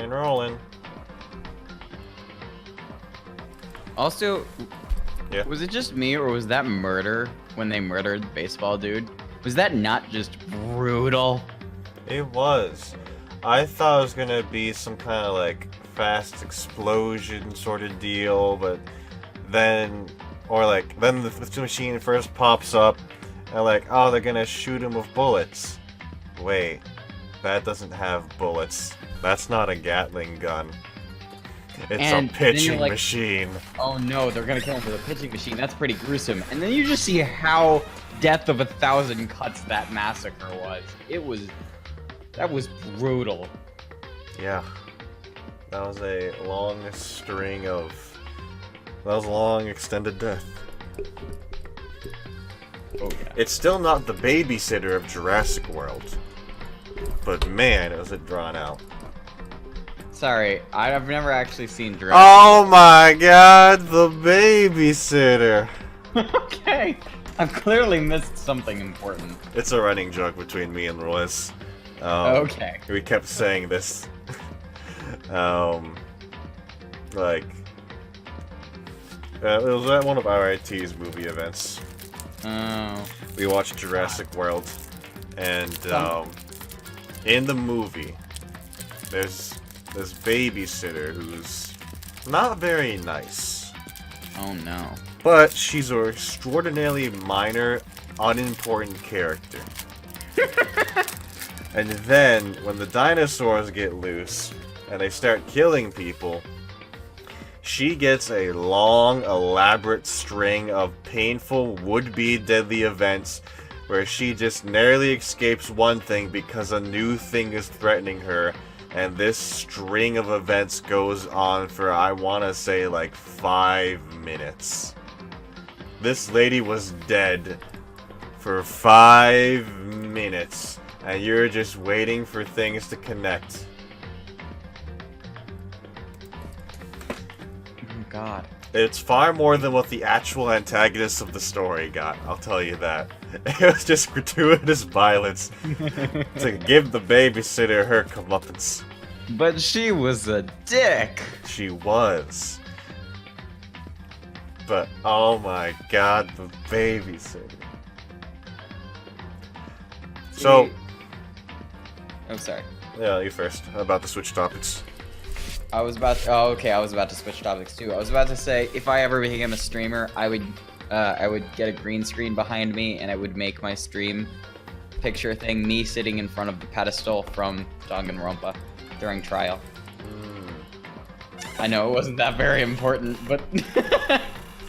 and rolling. Also, Yeah. was it just me or was that murder when they murdered the baseball dude? Was that not just brutal? It was. I thought it was gonna be some kind of like fast explosion sort of deal, but then, then the machine first pops up, and like, oh, they're gonna shoot him with bullets. Wait, that doesn't have bullets. That's not a Gatling gun. It's And a then you're pitching like, machine. Oh no, they're gonna kill him with a pitching machine. That's pretty gruesome. And then you just see how death of 1,000 cuts that massacre was. That was brutal. Yeah. That was a long string of... That was a long extended death. Oh yeah. It's still not the babysitter of Jurassic World. But man, it was drawn out. Sorry, I've never actually seen Jurassic. Oh my god, the babysitter! Okay. I've clearly missed something important. It's a running joke between me and Royce. Okay. We kept saying this. It was at one of RIT's movie events. Oh. We watched Jurassic World, and in the movie, there's this babysitter who's not very nice. Oh no. But she's an extraordinarily minor, unimportant character. And then, when the dinosaurs get loose, and they start killing people, she gets a long, elaborate string of painful, would-be deadly events where she just narrowly escapes one thing because a new thing is threatening her, and this string of events goes on for, I want to say, like 5 minutes. This lady was dead for 5 minutes, and you're just waiting for things to connect. Oh god. It's far more than what the actual antagonists of the story got, I'll tell you that. It was just gratuitous violence to give the babysitter her comeuppance. But she was a dick. She was. But, oh my god, the babysitter. So, Oh, sorry. yeah, you first. About to switch topics. I was about to, oh, okay, I was about to switch topics too. I was about to say, if I ever became a streamer, I would get a green screen behind me, and I would make my stream picture thing me sitting in front of the pedestal from Danganronpa during trial. I know it wasn't that very important, but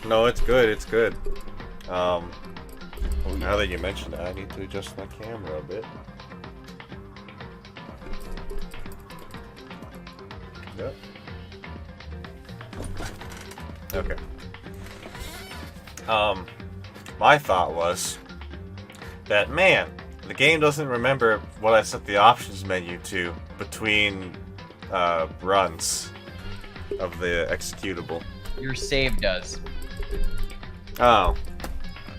No, it's good, it's good. Now that you mentioned it, I need to adjust my camera a bit. Yep. Okay. My thought was that, man, the game doesn't remember what I set the options menu to between runs of the executable. your save does. Oh,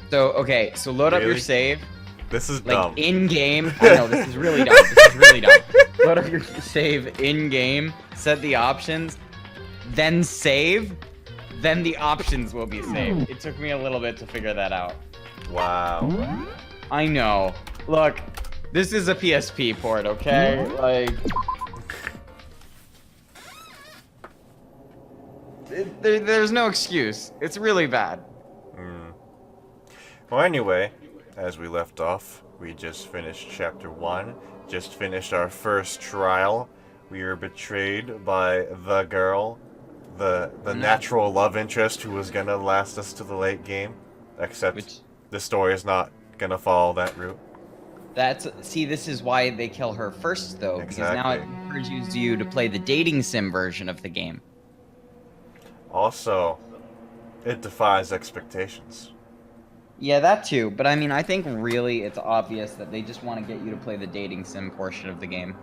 So, okay, so load up your Really? save. this is Like, dumb. in-game. I know, this is really dumb. This is really dumb. Load up your save in-game, set the options, then save, then the options will be saved. It took me a little bit to figure that out. Wow. I know. Look, this is a PSP port, okay? Like... there's no excuse. It's really bad. Well, anyway, as we left off, we just finished chapter 1, just finished our first trial. We were betrayed by the girl, the natural love interest who was gonna last us to the late game, except the story is not gonna follow that route. See, this is why they kill her first, though, because now it Exactly. encourages you to play the dating sim version of the game. Also, it defies expectations. Yeah, that too. But I mean, I think really it's obvious that they just want to get you to play the dating sim portion of the game.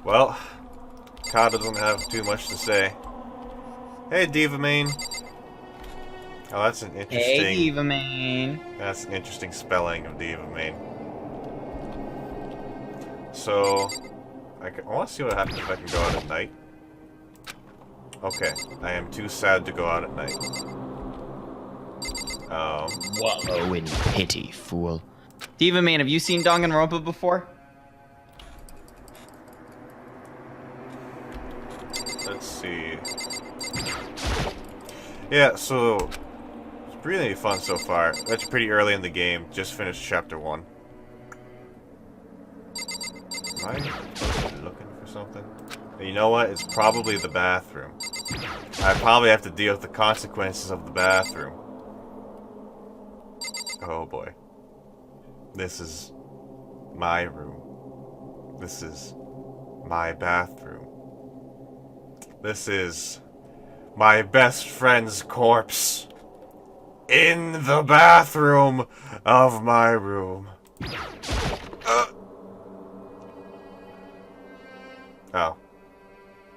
Well, Kata doesn't have too much to say. Hey, Diva Main. Oh, that's an interesting. Hey, Diva Man. That's an interesting spelling of Diva Main. so I want to see what happens if I can go out at night. Okay, I am too sad to go out at night. Wallow in pity, fool. Diva Man, have you seen Danganronpa before? Let's see. Yeah, so it's really fun so far. That's pretty early in the game. Just finished chapter 1. Am I looking for something? You know what? It's probably the bathroom. I probably have to deal with the consequences of the bathroom. Oh boy. This is my room. This is my bathroom. This is my best friend's corpse in the bathroom of my room. Oh.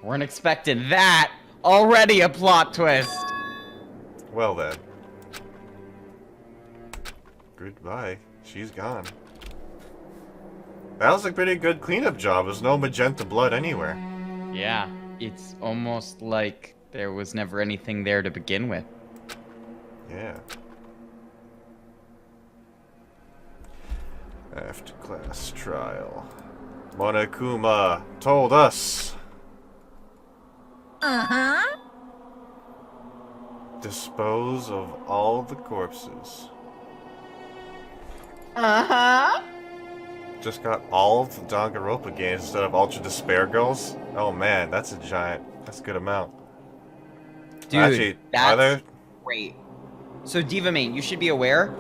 Weren't expecting that. Already a plot twist. Well then. Goodbye. She's gone. That was a pretty good cleanup job. There's no magenta blood anywhere. Yeah, it's almost like there was never anything there to begin with. Yeah. After class trial. Monokuma told us. Uh-huh. Dispose of all the corpses. Uh-huh. Just got all of the Danganronpa games instead of Ultra Despair Girls. Oh man, that's a good amount. Dude, Actually, are there? that's great. So Diva Main, you should be aware,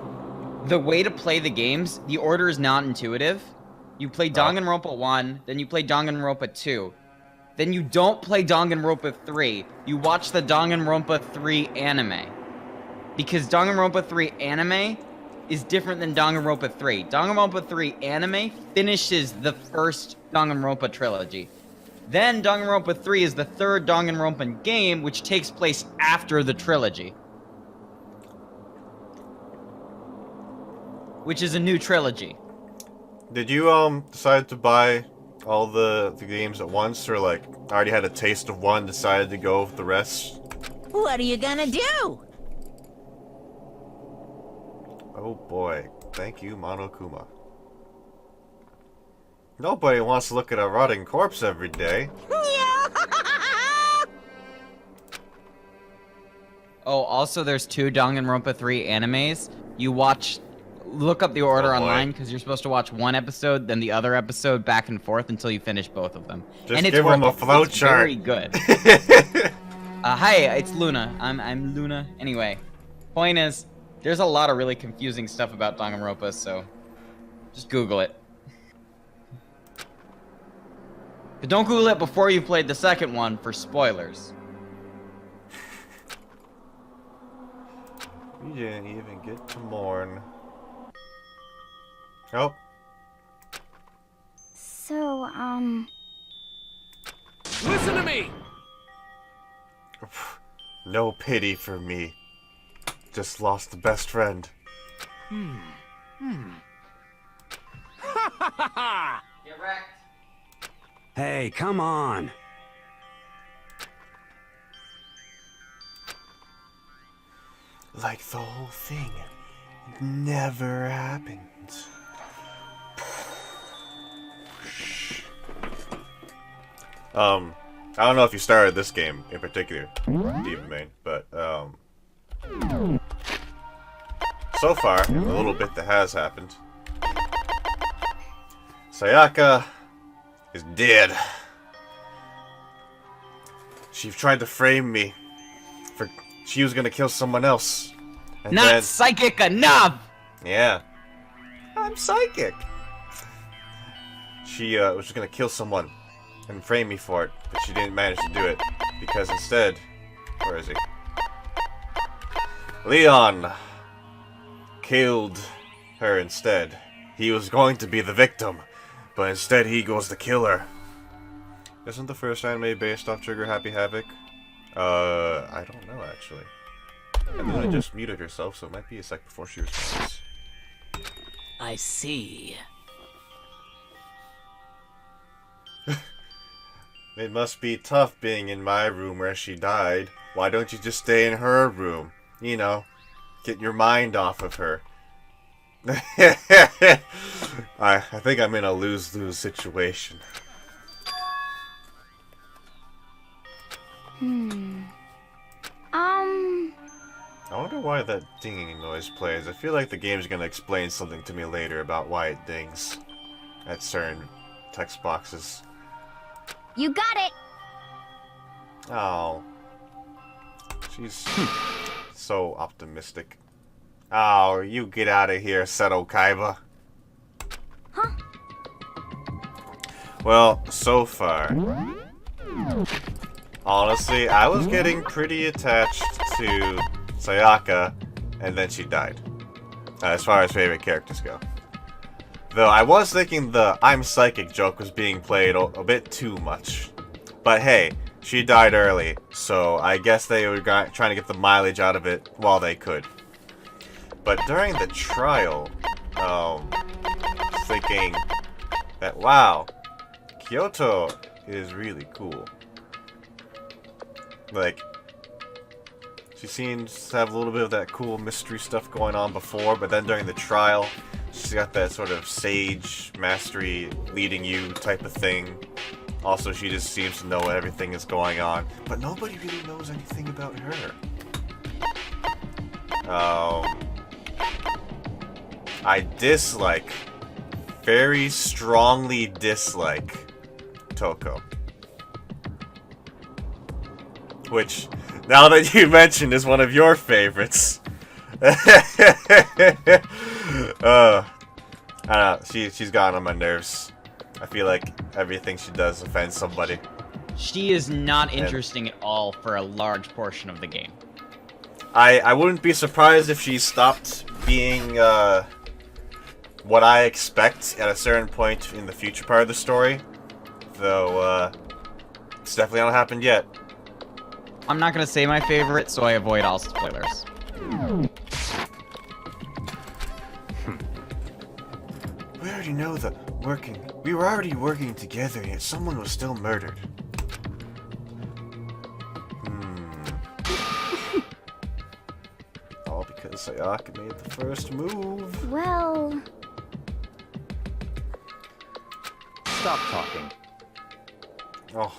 the way to play the games, the order is not intuitive. You play Danganronpa 1, then you play Danganronpa 2. Then you don't play Danganronpa 3. You watch the Danganronpa 3 anime. Because Danganronpa 3 anime is different than Danganronpa 3. Danganronpa 3 anime finishes the first Danganronpa trilogy. Then Danganronpa 3 is the third Danganronpa game, which takes place after the trilogy. Which is a new trilogy. Did you decide to buy all the games at once, or like already had a taste of one, decided to go with the rest? What are you gonna do? Oh boy, thank you, Monokuma. Nobody wants to look at a rotting corpse every day. Oh, also there's 2 Danganronpa 3 animes. You look up the order online, because you're supposed to watch one episode, then the other episode, back and forth until you finish both of them. Just and it's give them a flow chart. Very good. Hi, it's Luna. I'm Luna. Anyway, point is, there's a lot of really confusing stuff about Danganronpa, so just Google it. But don't Google it before you've played the second one for spoilers. We didn't even get to mourn. Oh. So, Listen to me! No pity for me. Just lost the best friend. Get wrecked. Hey, come on. Like the whole thing never happened. I don't know if you started this game in particular, Diva Main, but so far, the little bit that has happened, Sayaka is dead. She tried to frame me for she was gonna kill someone else. And Not then, psychic enough! yeah. I'm psychic. She was just gonna kill someone and frame me for it, but she didn't manage to do it because instead, where is he? Leon killed her instead. He was going to be the victim, but instead he goes to kill her. Isn't the first anime based off Trigger Happy Havoc? I don't know actually. And then I just muted herself, so it might be a sec before she responds. I see. It must be tough being in my room where she died. Why don't you just stay in her room? You know, get your mind off of her. I think I'm in a lose-lose situation. I wonder why that dinging noise plays. I feel like the game's gonna explain something to me later about why it dings at certain text boxes. You got it! Oh. She's so optimistic. Oh, you get out of here, Seto Kaiba. Huh? Well, so far, honestly, I was getting pretty attached to Sayaka, and then she died. As far as favorite characters go. Though I was thinking the I'm psychic joke was being played a bit too much. But hey, she died early, so I guess they were trying to get the mileage out of it while they could. But during the trial, thinking that, wow, Kyoto is really cool. Like, she seems to have a little bit of that cool mystery stuff going on before, but then during the trial, she's got that sort of sage mastery leading you type of thing. Also, she just seems to know everything is going on, but nobody really knows anything about her. I dislike, very strongly dislike Toko. Which, now that you mentioned, is one of your favorites. I don't know, she's gotten on my nerves. I feel like everything she does offends somebody. She is not interesting at all for a large portion of the game. I wouldn't be surprised if she stopped being what I expect at a certain point in the future part of the story. Though, it's definitely not happened yet. I'm not gonna say my favorite, so I avoid all spoilers. We already know that we were already working together, yet someone was still murdered. All because Sayaka made the first move. Well... Stop talking. Oh.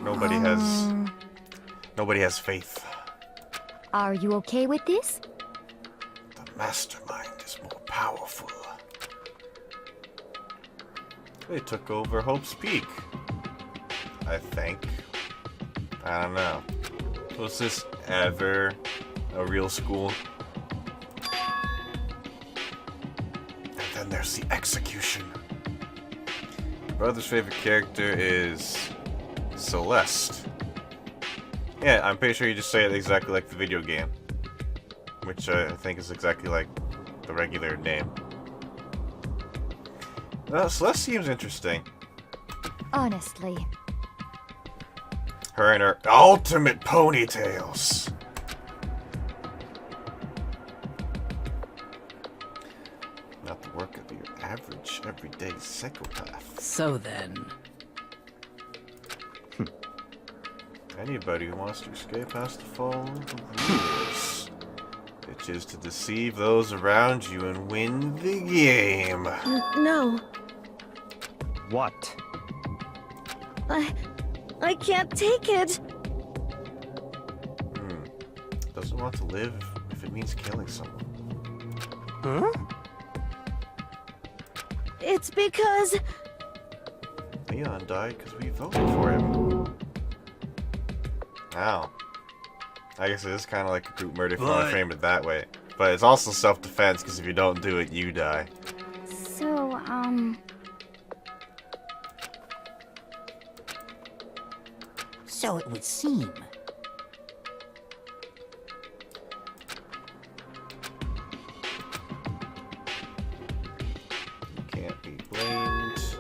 Nobody has faith. Are you okay with this? The mastermind is more powerful. They took over Hope's Peak, I think. I don't know. Was this ever a real school? And then there's the execution. My brother's favorite character is Celeste. Yeah, I'm pretty sure you just say it exactly like the video game. Which I think is exactly like the regular name. Celeste seems interesting. Honestly. Her and her ultimate ponytails. Not the work of your average, everyday psychopath. So then. Anybody who wants to escape has to follow the rules. Which is to deceive those around you and win the game. No, What? I can't take it. Doesn't want to live if it means killing someone. Huh? It's because Leon died because we voted for him. Ow. I guess it is kind of like a group murder if you want to frame it that way. But it's also self-defense because if you don't do it, you die. So, So it would seem. You can't be blamed.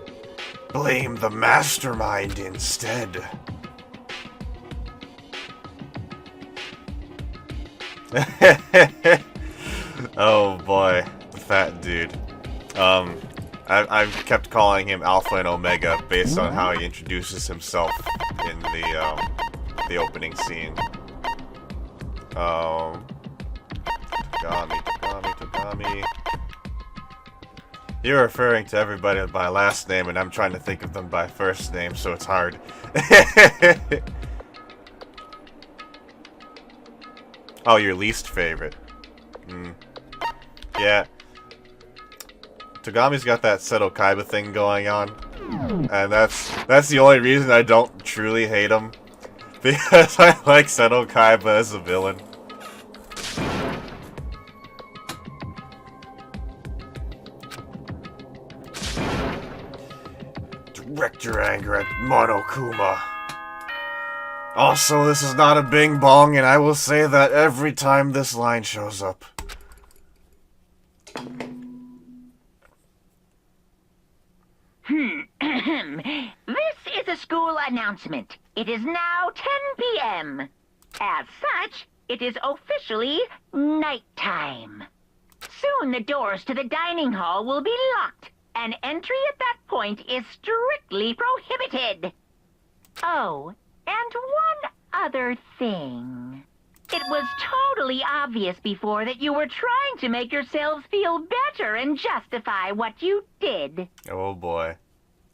Blame the mastermind instead. Oh boy, the fat dude. I've kept calling him Alpha and Omega based on how he introduces himself in the opening scene. Togami. You're referring to everybody by last name, and I'm trying to think of them by first name, so it's hard. Oh, your least favorite. Yeah. Togami's got that Seto Kaiba thing going on. And that's the only reason I don't truly hate him. Because I like Seto Kaiba as a villain. Direct your anger at Monokuma. Also, this is not a bing bong, and I will say that every time this line shows up. This is a school announcement. It is now 10 p.m. As such, it is officially nighttime. Soon the doors to the dining hall will be locked, and entry at that point is strictly prohibited. Oh, and one other thing. It was totally obvious before that you were trying to make yourselves feel better and justify what you did. Oh boy.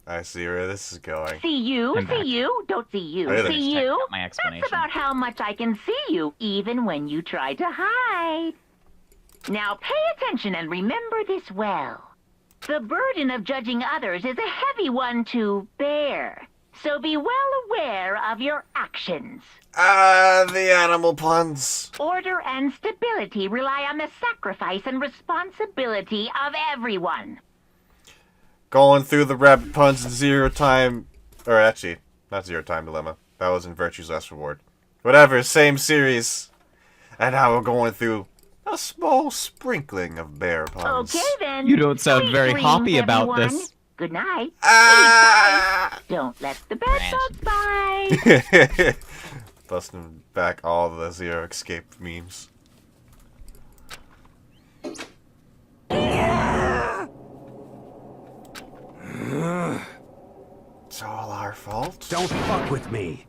I see where this is going. See you, don't see you, Hey there. see you. My explanation. That's about how much I can see you, even when you try to hide. Now pay attention and remember this well. The burden of judging others is a heavy one to bear. So be well aware of your actions. The animal puns. Order and stability rely on the sacrifice and responsibility of everyone. Going through the rabbit puns in Zero Time... Or actually, not Zero Time Dilemma. That was in Virtue's Last Reward. Whatever, same series. And now we're going through a small sprinkling of bear puns. Okay then. You don't sound Sweet very dreams, hoppy about everyone. this. Good night. Ah! Don't let the bed bugs bite. Busting back all the Zero Escape memes. It's all our fault? Don't fuck with me.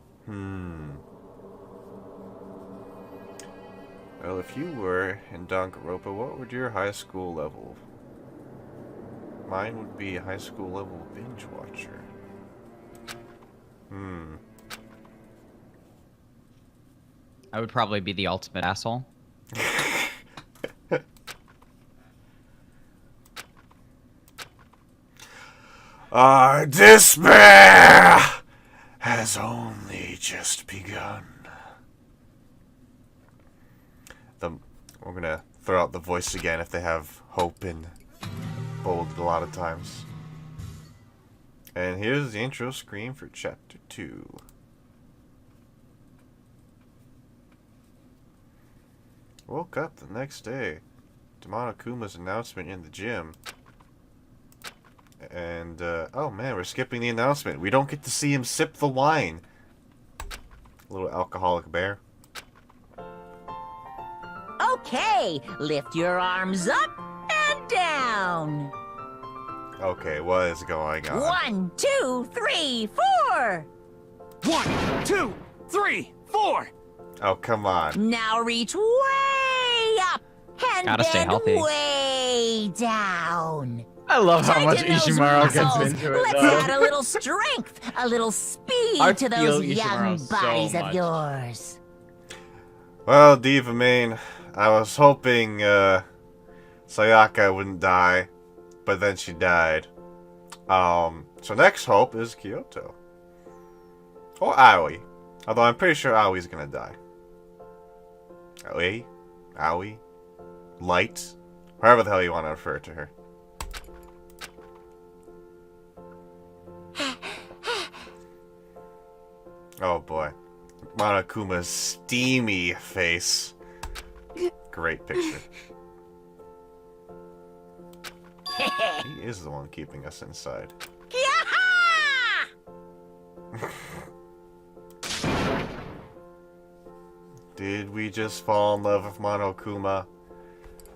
Well, if you were in Danganronpa, what would your high school level? Mine would be high school level binge watcher. I would probably be the ultimate asshole. Our despair has only just begun. We're gonna throw out the voice again if they have hope in bold a lot of times. And here's the intro screen for Chapter 2. Woke up the next day to Monokuma's announcement in the gym. And, oh man, we're skipping the announcement. We don't get to see him sip the wine. Little alcoholic bear. Okay, lift your arms up and down. Okay, what is going on? 1, 2, 3, 4. 1, 2, 3, 4. Oh, come on. Now reach way up and Gotta stay bend healthy. way down. I love how much Tighten those Ishimaru gets muscles. into it, Let's though. add a little strength, a little speed I to feel those Ishimaru young so bodies much. of yours. Well, Diva Main, I was hoping, Sayaka wouldn't die, but then she died. So next hope is Kyoto. Or Aoi. Although I'm pretty sure Aoi's gonna die. Aoi? Light? However the hell you want to refer to her. Oh boy. Monokuma's steamy face. Great picture. He is the one keeping us inside. Did we just fall in love with Monokuma?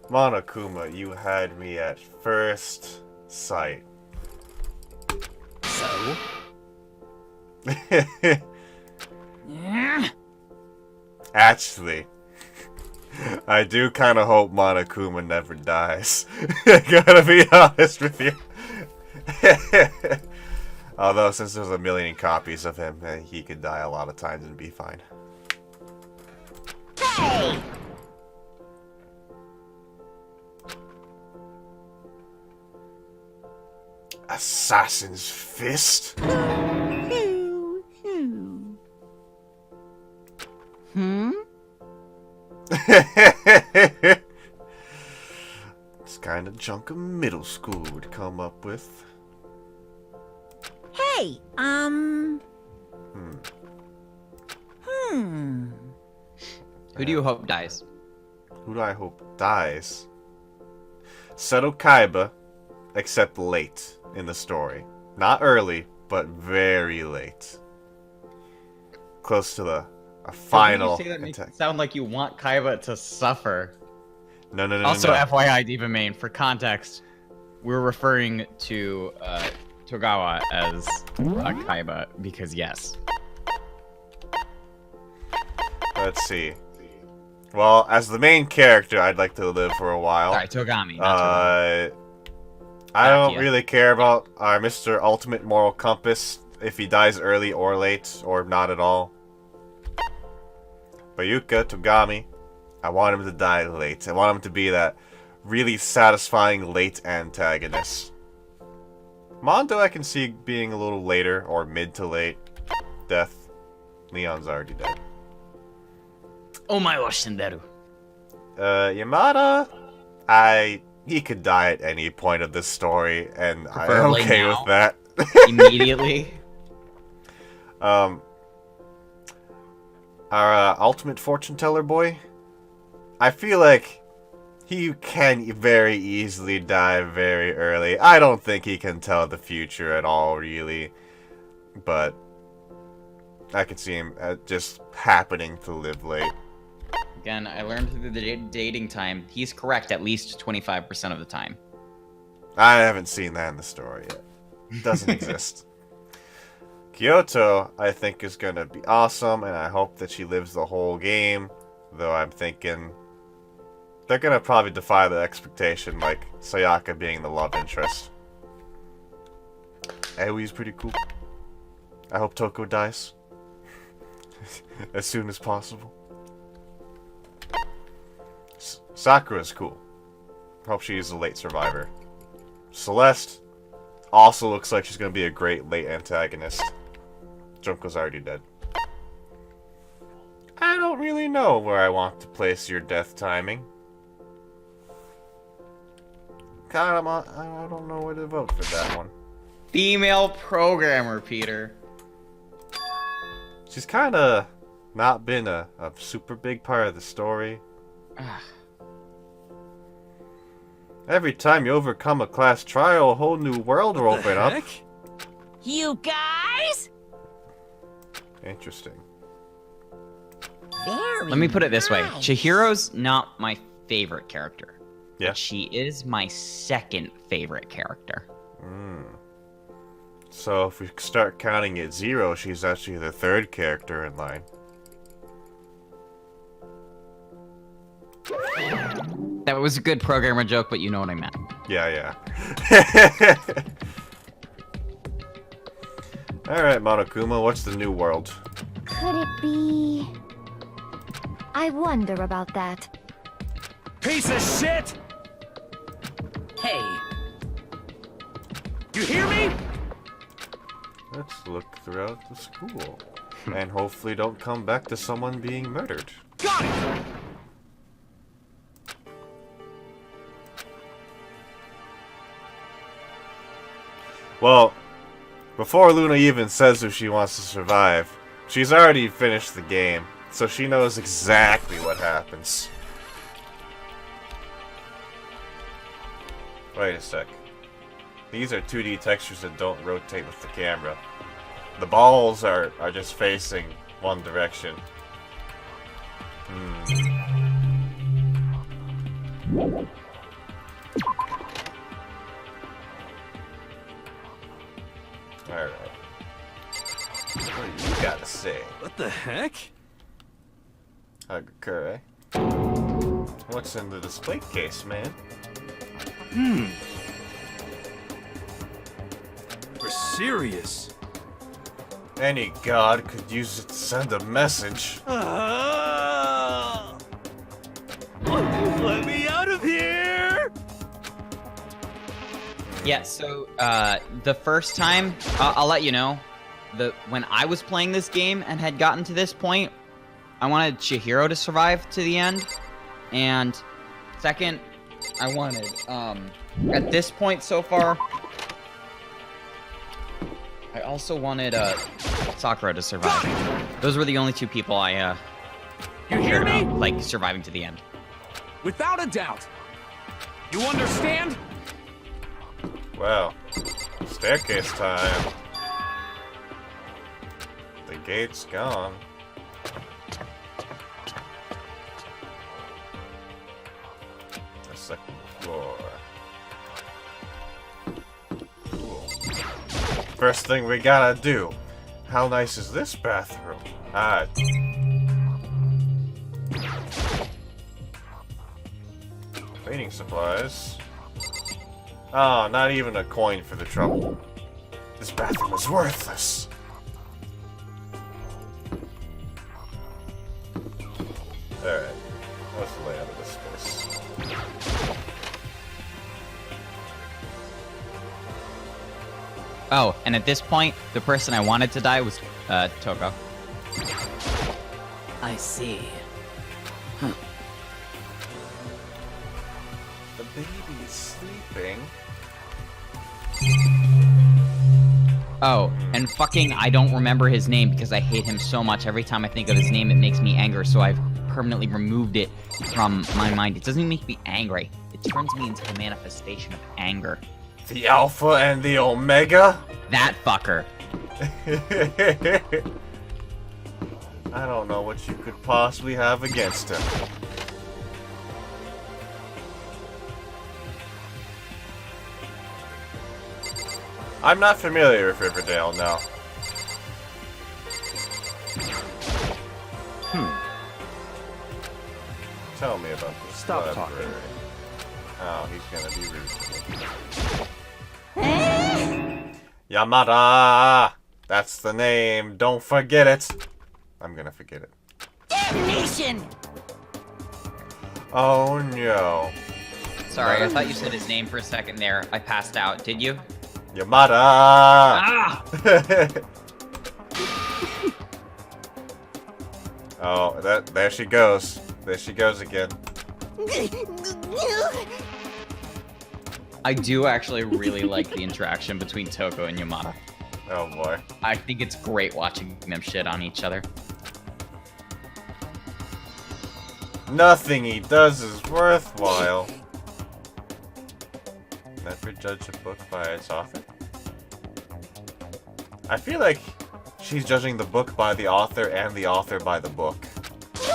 Monokuma, you had me at first sight. so. Actually, I do kind of hope Monokuma never dies. I gotta be honest with you. Although, since there's a million copies of him, he could die a lot of times and be fine. Hey! Assassin's Fist? It's kind of junk a middle school would come up with. Hey, Who do you hope dies? Who do I hope dies? Seto Kaiba, except late in the story. Not early, but very late. Close to a final You say that makes attack. it sound like you want Kaiba to suffer. No, no, no, Also, no. FYI, Diva Main, for context, we're referring to Togawa as Kaiba because yes. Let's see. Well, as the main character, I'd like to live for a while. Sorry, Togami. Not Togami. I don't Bakia. really care about our Mr. Ultimate Moral Compass if he dies early or late, or not at all. Bayuka Togami, I want him to die late. I want him to be that really satisfying late antagonist. Mondo I can see being a little later, or mid to late. Death. Leon's already dead. Omae wa shinderu. Yamada, he could die at any point of this story, and I'm Preferably okay now. with that. Immediately. Our ultimate fortune teller boy, I feel like he can very easily die very early. I don't think he can tell the future at all, really, but I could see him just happening to live late. Again, I learned through the dating time, he's correct at least 25% of the time. I haven't seen that in the story yet. It doesn't exist. Kyoto, I think, is going to be awesome, and I hope that she lives the whole game. Though I'm thinking they're going to probably defy the expectation, like Sayaka being the love interest. Aoi's pretty cool. I hope Toko dies. As soon as possible. Sakura's cool. Hope she's a late survivor. Celeste also looks like she's going to be a great late antagonist. Junko's already dead. I don't really know where I want to place your death timing. I don't know where to vote for that one. Female programmer, Peter. She's kind of not been a super big part of the story. Every time you overcome a class trial, a whole new world will open up. you guys? Interesting. Very Let me put it this way. nice. Chihiro's not my favorite character. Yeah. But she is my second favorite character. So if we start counting at 0, she's actually the third character in line. That was a good programmer joke, but you know what I meant. Yeah. Alright, Monokuma, what's the new world? Could it be... I wonder about that. Piece of shit! Hey, You hear me? Let's look throughout the school. And hopefully don't come back to someone being murdered. Got it! Well, before Luna even says if she wants to survive, she's already finished the game, so she knows exactly what happens. Wait a sec. These are 2D textures that don't rotate with the camera. The balls are just facing one direction. Alright. What do you gotta say? What the heck? Hagakure. What's in the display case, man? We're serious. Any god could use it to send a message. Let me out of here! Yeah, so the first time, I'll let you know, when I was playing this game and had gotten to this point, I wanted Chihiro to survive to the end, and second, I wanted, at this point so far, I also wanted Sakura to survive. Those were the only two people I You hear cared me? about, like, surviving to the end. Without a doubt. You understand? Well, staircase time. The gate's gone. The second floor. Cool. First thing we gotta do. How nice is this bathroom? Cleaning supplies. Oh, not even a coin for the trouble. This bathroom is worthless. Alright. What's the layout of this space? Oh, and at this point, the person I wanted to die was Toko. I see. The baby is sleeping. Oh, and fucking I don't remember his name because I hate him so much. Every time I think of his name, it makes me angry, so I've permanently removed it from my mind. It doesn't even make me angry. It turns me into a manifestation of anger. The Alpha and the Omega? That fucker. I don't know what you could possibly have against him. I'm not familiar with Riverdale, no. Tell me about this Stop library. talking. Oh, he's gonna be rude to me. Yamada! That's the name. Don't forget it. I'm gonna forget it. Damnation! Oh no. Sorry, I thought you said his name for a second there. I passed out. Did you? Yamada! Ah! Oh, there she goes. There she goes again. I do actually really like the interaction between Toko and Yamada. Oh boy. I think it's great watching them shit on each other. Nothing he does is worthwhile. Never judge a book by its author? I feel like she's judging the book by the author and the author by the book.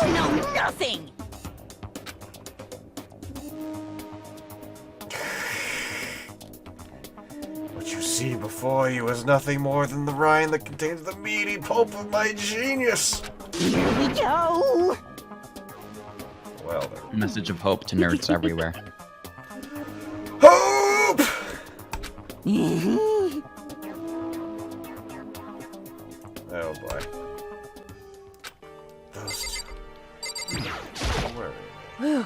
You know nothing! What you see before you is nothing more than the rind that contains the meaty pulp of my genius. Here we go. Well then. Message of hope to nerds everywhere. Hope! Oh boy. Those two. Where are they?